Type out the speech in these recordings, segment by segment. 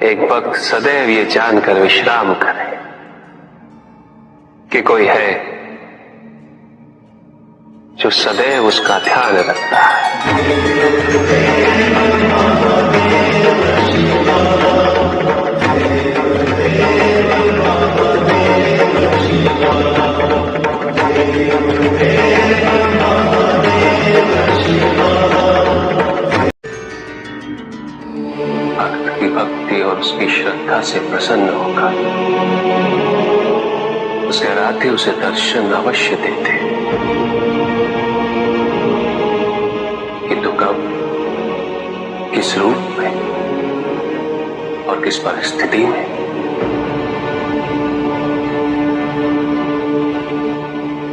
एक भक्त सदैव ये जानकर विश्राम करे कि कोई है जो सदैव उसका ध्यान रखता है। भक्त की भक्ति और उसकी श्रद्धा से प्रसन्न होकर उसके आराध्य उसे दर्शन अवश्य देते, किंतु कब, किस रूप में और किस परिस्थिति में,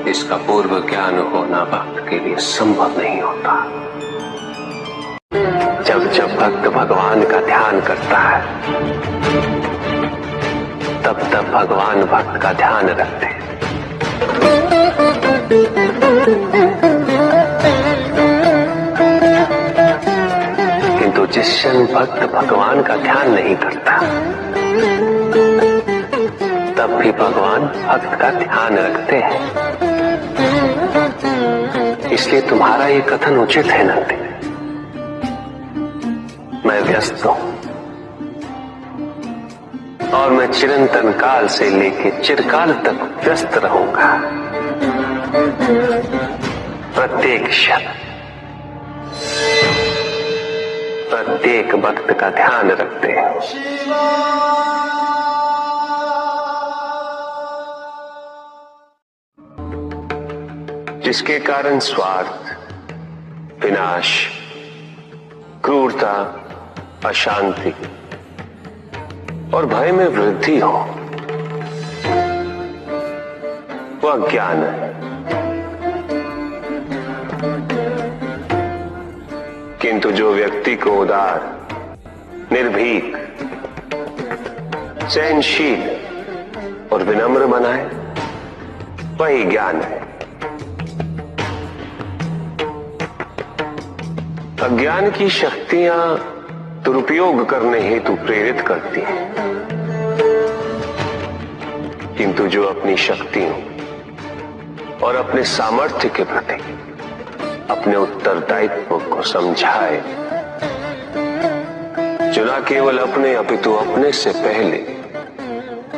इसका पूर्व ज्ञान होना भक्त के लिए संभव नहीं होता। जब भक्त भगवान का ध्यान करता है तब भगवान भक्त का ध्यान रखते हैं। किंतु जिस क्षण भक्त भगवान का ध्यान नहीं करता तब भी भगवान भक्त का ध्यान रखते हैं। इसलिए तुम्हारा ये कथन उचित है नंदी, मैं व्यस्त हूं और मैं चिरंतन काल से लेके चिरकाल तक व्यस्त रहूंगा। प्रत्येक क्षण प्रत्येक भक्त का ध्यान रखते हैं। जिसके कारण स्वार्थ, विनाश, क्रूरता, अशांति और भय में वृद्धि हो, वह ज्ञान है। किंतु जो व्यक्ति को उदार, निर्भीक, सहनशील और विनम्र बनाए, वही ज्ञान है। अज्ञान की शक्तियां दुरुपयोग करने हेतु प्रेरित करती हैं, किंतु जो अपनी शक्तियों और अपने सामर्थ्य के प्रति अपने उत्तरदायित्व को समझाए, जो न केवल अपने अपितु अपने से पहले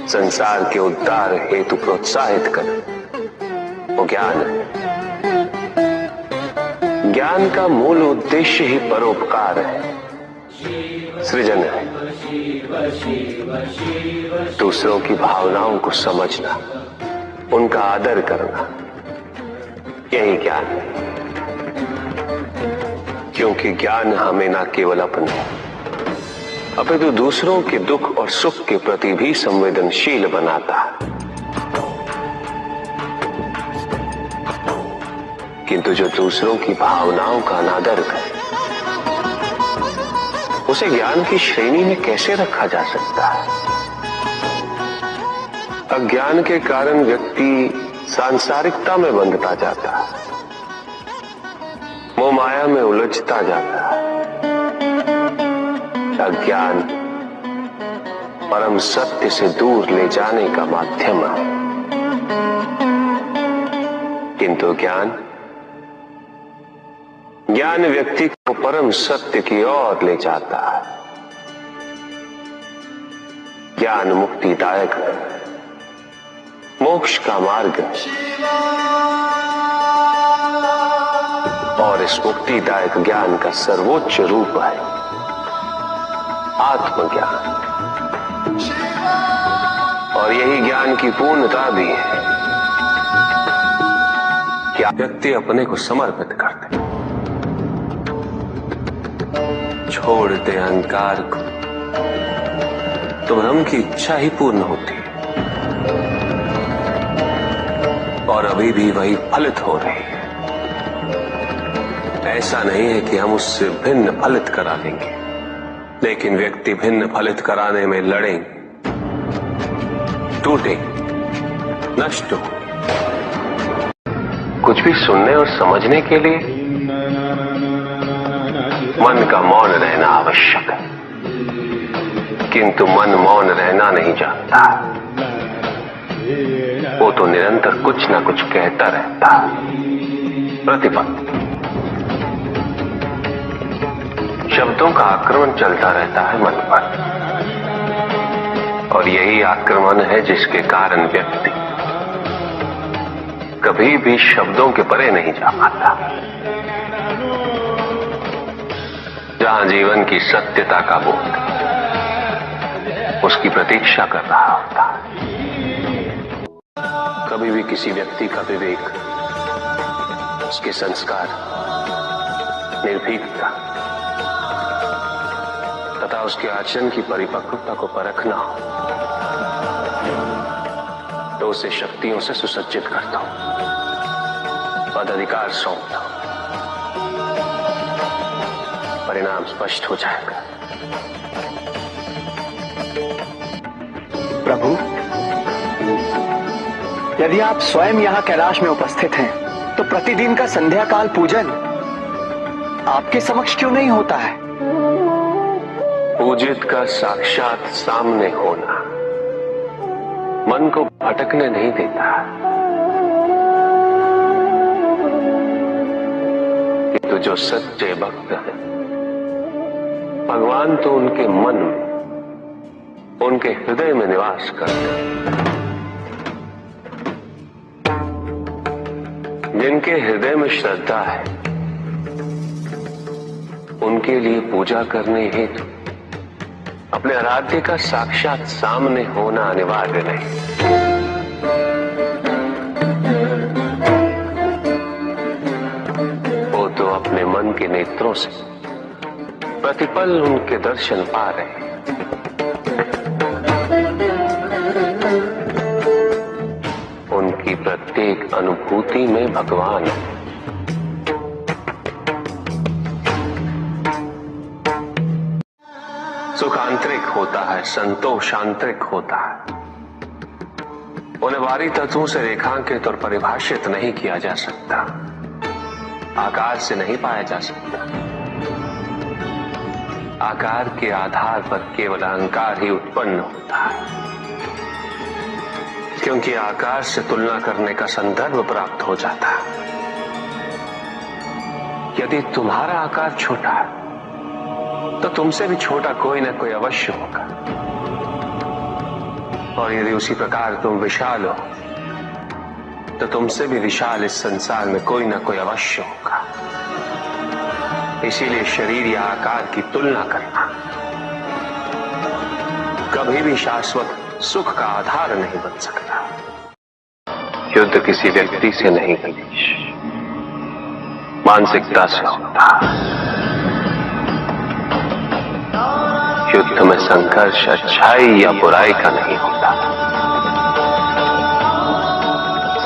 संसार के उद्धार हेतु प्रोत्साहित करे, वो ज्ञान है। ज्ञान का मूल उद्देश्य ही परोपकार है, सृजन है। दूसरों की भावनाओं को समझना, उनका आदर करना, यही ज्ञान है। क्योंकि ज्ञान हमें न केवल अपने अपितु दूसरों के दुख और सुख के प्रति भी संवेदनशील बनाता है। किंतु जो दूसरों की भावनाओं का अनादर करे, उसे ज्ञान की श्रेणी में कैसे रखा जा सकता है? अज्ञान के कारण व्यक्ति सांसारिकता में बंधता जाता है, मोह माया में उलझता जाता है। अज्ञान परम सत्य से दूर ले जाने का माध्यम है, किंतु ज्ञान व्यक्ति को परम सत्य की ओर ले जाता है। ज्ञान मुक्तिदायक है, मोक्ष का मार्ग है, और इस मुक्तिदायक ज्ञान का सर्वोच्च रूप है आत्मज्ञान। और यही ज्ञान की पूर्णता भी है कि व्यक्ति अपने को समर्पित कर दे, छोड़ दे अहंकार को, तो ब्रह्म की इच्छा ही पूर्ण होती है और अभी भी वही फलित हो रही है। ऐसा नहीं है कि हम उससे भिन्न फलित करा लेंगे, लेकिन व्यक्ति भिन्न फलित कराने में लड़े, टूटे, नष्ट हो। कुछ भी सुनने और समझने के लिए मन का मौन रहना आवश्यक है। किंतु मन मौन रहना नहीं जानता। वो तो निरंतर कुछ ना कुछ कहता रहता। प्रतिपल शब्दों का आक्रमण चलता रहता है मन पर, और यही आक्रमण है जिसके कारण व्यक्ति कभी भी शब्दों के परे नहीं जा पाता। जहां जीवन की सत्यता का बोध उसकी प्रतीक्षा कर रहा होता। कभी भी किसी व्यक्ति का विवेक, उसके संस्कार, निर्भीकता तथा उसके आचरण की परिपक्वता को परखना हो तो उसे शक्तियों से सुसज्जित करता हूं, पदाधिकार सौंपता हूं। परिणाम स्पष्ट हो जाएगा। प्रभु, यदि आप स्वयं यहाँ कैलाश में उपस्थित हैं, तो प्रतिदिन का संध्या काल पूजन आपके समक्ष क्यों नहीं होता है? पूजित का साक्षात सामने होना मन को भटकने नहीं देता, किंतु जो सच्चे भक्त हैं भगवान तो उनके मन में, उनके हृदय में निवास करते हैं। जिनके हृदय में श्रद्धा है उनके लिए पूजा करने हेतु अपने आराध्य का साक्षात सामने होना अनिवार्य नहीं। वो तो अपने मन के नेत्रों से प्रतिपल उनके दर्शन पा रहे हैं। उनकी प्रत्येक अनुभूति में भगवान है। सुख आंतरिक होता है, संतोष आंतरिक होता है। उन्हें बाहरी तत्वों से रेखांकित और परिभाषित नहीं किया जा सकता, आकार से नहीं पाया जा सकता। आकार के आधार पर केवल अहंकार ही उत्पन्न होता है, क्योंकि आकार से तुलना करने का संदर्भ प्राप्त हो जाता है। यदि तुम्हारा आकार छोटा है तो तुमसे भी छोटा कोई ना कोई अवश्य होगा, और यदि उसी प्रकार तुम विशाल हो तो तुमसे भी विशाल इस संसार में कोई ना कोई अवश्य होगा। इसीलिए शरीर या आकार की तुलना करना कभी भी शाश्वत सुख का आधार नहीं बन सकता। युद्ध किसी व्यक्ति से नहीं गणेश, मानसिकता से होता। युद्ध में संघर्ष अच्छाई या बुराई का नहीं होता,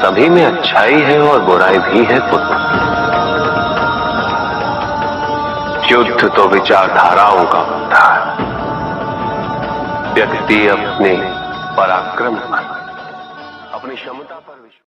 सभी में अच्छाई है और बुराई भी है पुत्र। युद्ध तो विचारधाराओं का होता है। व्यक्ति अपने पराक्रम पर, अपनी क्षमता पर विश्वास